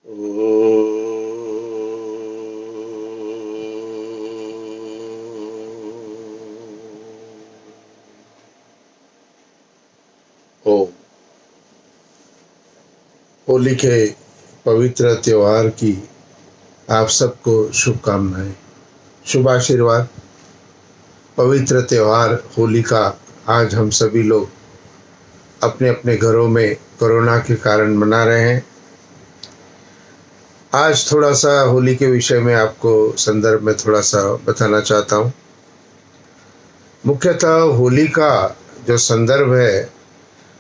ओम। होली के पवित्र त्योहार की आप सबको शुभकामनाएं, शुभ आशीर्वाद। पवित्र त्योहार होली का आज हम सभी लोग अपने अपने घरों में कोरोना के कारण मना रहे हैं। आज थोड़ा सा होली के विषय में आपको संदर्भ में थोड़ा सा बताना चाहता हूँ। मुख्यतः होली का जो संदर्भ है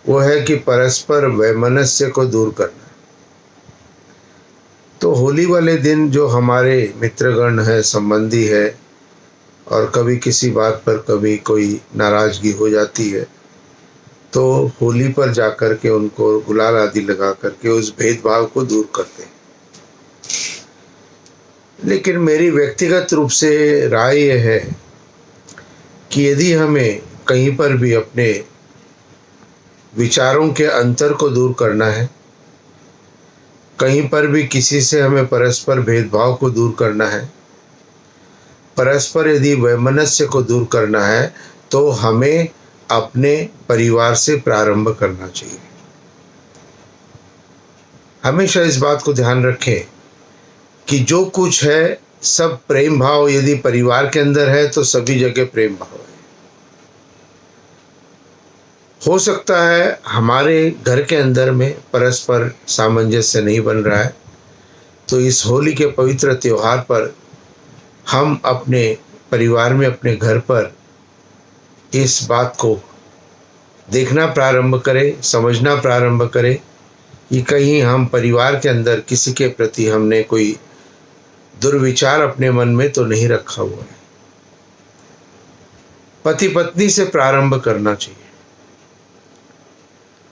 वो है कि परस्पर वैमनस्य को दूर करना। तो होली वाले दिन जो हमारे मित्रगण है, संबंधी है, और कभी किसी बात पर कभी कोई नाराज़गी हो जाती है, तो होली पर जाकर के उनको गुलाल आदि लगा करके उस भेदभाव को दूर करते हैं। लेकिन मेरी व्यक्तिगत रूप से राय यह है कि यदि हमें कहीं पर भी अपने विचारों के अंतर को दूर करना है, कहीं पर भी किसी से हमें परस्पर भेदभाव को दूर करना है, परस्पर यदि वैमनस्य को दूर करना है, तो हमें अपने परिवार से प्रारंभ करना चाहिए। हमेशा इस बात को ध्यान रखें कि जो कुछ है सब प्रेम भाव यदि परिवार के अंदर है तो सभी जगह प्रेम भाव है। हो सकता है हमारे घर के अंदर में परस्पर सामंजस्य नहीं बन रहा है, तो इस होली के पवित्र त्योहार पर हम अपने परिवार में, अपने घर पर इस बात को देखना प्रारंभ करें, समझना प्रारंभ करें कि कहीं हम परिवार के अंदर किसी के प्रति हमने कोई दुर्विचार अपने मन में तो नहीं रखा हुआ है। पति पत्नी से प्रारंभ करना चाहिए।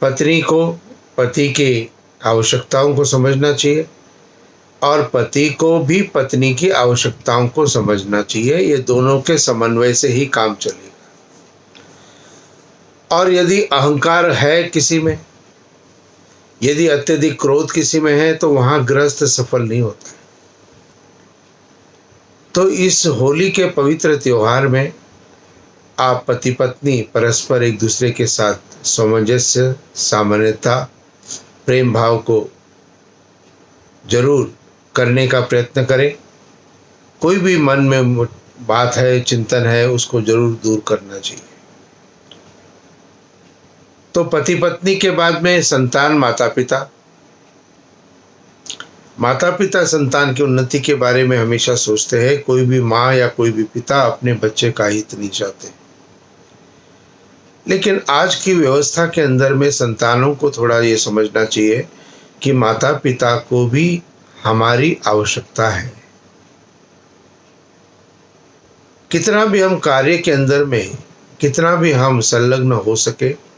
पत्नी को पति के आवश्यकताओं को समझना चाहिए और पति को भी पत्नी की आवश्यकताओं को समझना चाहिए। ये दोनों के समन्वय से ही काम चलेगा। और यदि अहंकार है किसी में, यदि अत्यधिक क्रोध किसी में है, तो वहां गृहस्थ सफल नहीं होता है। तो इस होली के पवित्र त्योहार में आप पति पत्नी परस्पर एक दूसरे के साथ सामंजस्य, सामान्यता, प्रेम भाव को जरूर करने का प्रयत्न करें। कोई भी मन में बात है, चिंतन है, उसको जरूर दूर करना चाहिए। तो पति पत्नी के बाद में संतान, माता पिता। माता पिता संतान की उन्नति के बारे में हमेशा सोचते हैं। कोई भी माँ या कोई भी पिता अपने बच्चे का हित नहीं चाहते। लेकिन आज की व्यवस्था के अंदर में संतानों को थोड़ा ये समझना चाहिए कि माता पिता को भी हमारी आवश्यकता है। कितना भी हम कार्य के अंदर में, कितना भी हम संलग्न हो सके,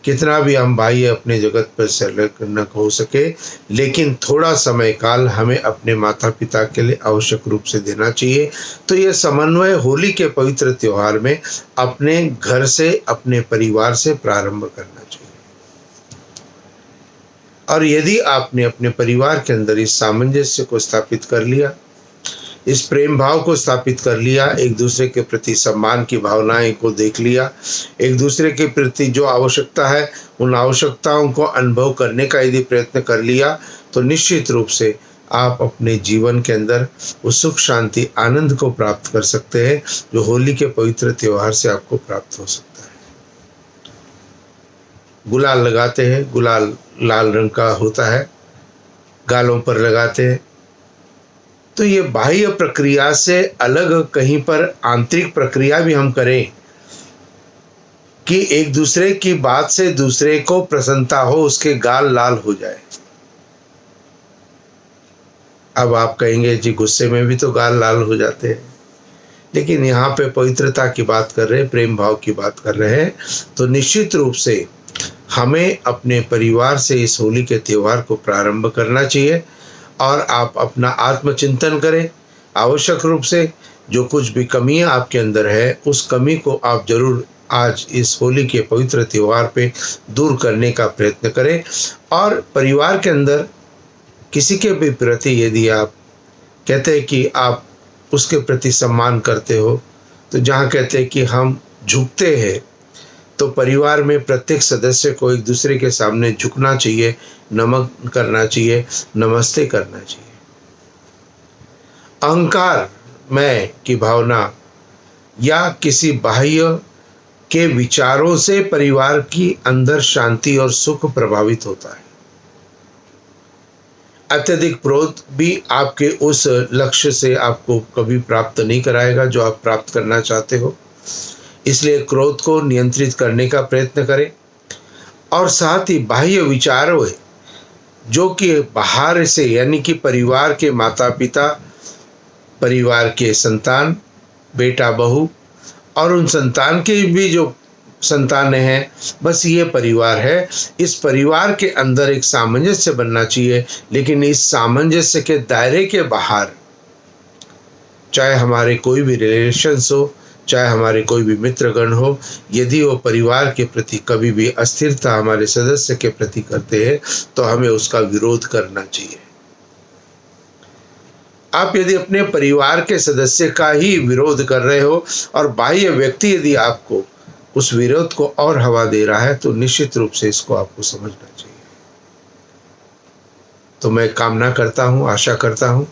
कितना भी हम बाह्य अपने जगत पर संलग्न हो सके, लेकिन थोड़ा समय काल हमें अपने माता पिता के लिए आवश्यक रूप से देना चाहिए। तो यह समन्वय होली के पवित्र त्योहार में अपने घर से, अपने परिवार से प्रारंभ करना चाहिए। और यदि आपने अपने परिवार के अंदर इस सामंजस्य को स्थापित कर लिया, इस प्रेम भाव को स्थापित कर लिया, एक दूसरे के प्रति सम्मान की भावनाएं को देख लिया, एक दूसरे के प्रति जो आवश्यकता है उन आवश्यकताओं को अनुभव करने का यदि प्रयत्न कर लिया, तो निश्चित रूप से आप अपने जीवन के अंदर उस सुख, शांति, आनंद को प्राप्त कर सकते हैं जो होली के पवित्र त्योहार से आपको प्राप्त हो सकता है। गुलाल लगाते हैं, गुलाल लाल रंग का होता है, गालों पर लगाते हैं। तो ये बाह्य प्रक्रिया से अलग कहीं पर आंतरिक प्रक्रिया भी हम करें कि एक दूसरे की बात से दूसरे को प्रसन्नता हो, उसके गाल लाल हो जाए। अब आप कहेंगे जी गुस्से में भी तो गाल लाल हो जाते हैं, लेकिन यहाँ पे पवित्रता की बात कर रहे हैं, प्रेम भाव की बात कर रहे हैं। तो निश्चित रूप से हमें अपने परिवार से इस होली के त्योहार को प्रारंभ करना चाहिए। और आप अपना आत्मचिंतन करें। आवश्यक रूप से जो कुछ भी कमियां आपके अंदर है, उस कमी को आप जरूर आज इस होली के पवित्र त्योहार पे दूर करने का प्रयत्न करें। और परिवार के अंदर किसी के भी प्रति यदि आप कहते हैं कि आप उसके प्रति सम्मान करते हो, तो जहाँ कहते हैं कि हम झुकते हैं, तो परिवार में प्रत्येक सदस्य को एक दूसरे के सामने झुकना चाहिए, नमन करना चाहिए, नमस्ते करना चाहिए। अहंकार, मैं की भावना या किसी बाह्य के विचारों से परिवार की अंदर शांति और सुख प्रभावित होता है। अत्यधिक क्रोध भी आपके उस लक्ष्य से आपको कभी प्राप्त नहीं कराएगा जो आप प्राप्त करना चाहते हो। इसलिए क्रोध को नियंत्रित करने का प्रयत्न करें, और साथ ही बाह्य विचारों जो कि बाहर से, यानी कि परिवार के माता पिता, परिवार के संतान, बेटा बहू, और उन संतान के भी जो संतान हैं, बस ये परिवार है। इस परिवार के अंदर एक सामंजस्य बनना चाहिए, लेकिन इस सामंजस्य के दायरे के बाहर, चाहे हमारे कोई भी रिलेशंस हो, चाहे हमारे कोई भी मित्रगण हो, यदि वो परिवार के प्रति कभी भी अस्थिरता हमारे सदस्य के प्रति करते हैं, तो हमें उसका विरोध करना चाहिए। आप यदि अपने परिवार के सदस्य का ही विरोध कर रहे हो और बाह्य व्यक्ति यदि आपको उस विरोध को और हवा दे रहा है, तो निश्चित रूप से इसको आपको समझना चाहिए। तो मैं कामना करता हूँ, आशा करता हूँ,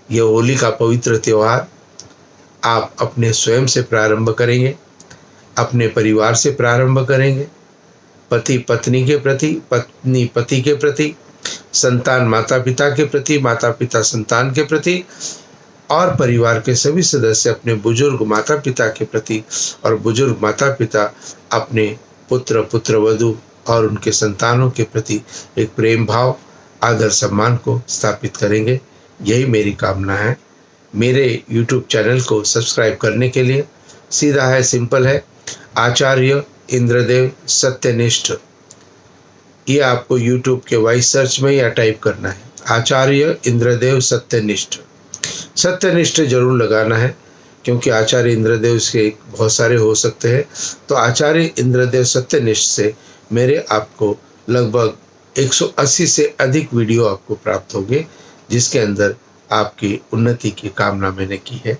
ये होली का पवित्र त्यौहार आप अपने स्वयं से प्रारंभ करेंगे, अपने परिवार से प्रारंभ करेंगे, पति पत्नी के प्रति, पत्नी पति के प्रति, संतान माता पिता के प्रति, माता पिता संतान के प्रति, और परिवार के सभी सदस्य अपने बुजुर्ग माता पिता के प्रति, और बुजुर्ग माता पिता अपने पुत्र पुत्रवधू और उनके संतानों के प्रति एक प्रेम भाव, आदर सम्मान को स्थापित करेंगे। यही मेरी कामना है। मेरे YouTube चैनल को सब्सक्राइब करने के लिए सीधा है, सिंपल है, आचार्य इंद्रदेव सत्यनिष्ठ। ये आपको YouTube के वॉइस सर्च में या टाइप करना है, आचार्य इंद्रदेव सत्यनिष्ठ। सत्यनिष्ठ जरूर लगाना है, क्योंकि आचार्य इंद्रदेव के बहुत सारे हो सकते हैं। तो आचार्य इंद्रदेव सत्यनिष्ठ से मेरे आपको लगभग 180 से अधिक वीडियो आपको प्राप्त होंगे, जिसके अंदर आपकी उन्नति की कामना मैंने की है।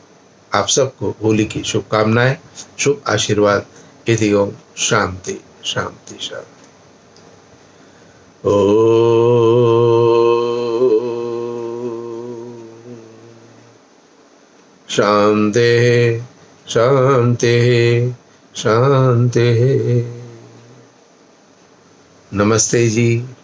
आप सबको होली की शुभकामनाएं, शुभ आशीर्वाद। इति ओम शांति शांति शांति। ओ शांति शांति शांति। नमस्ते जी।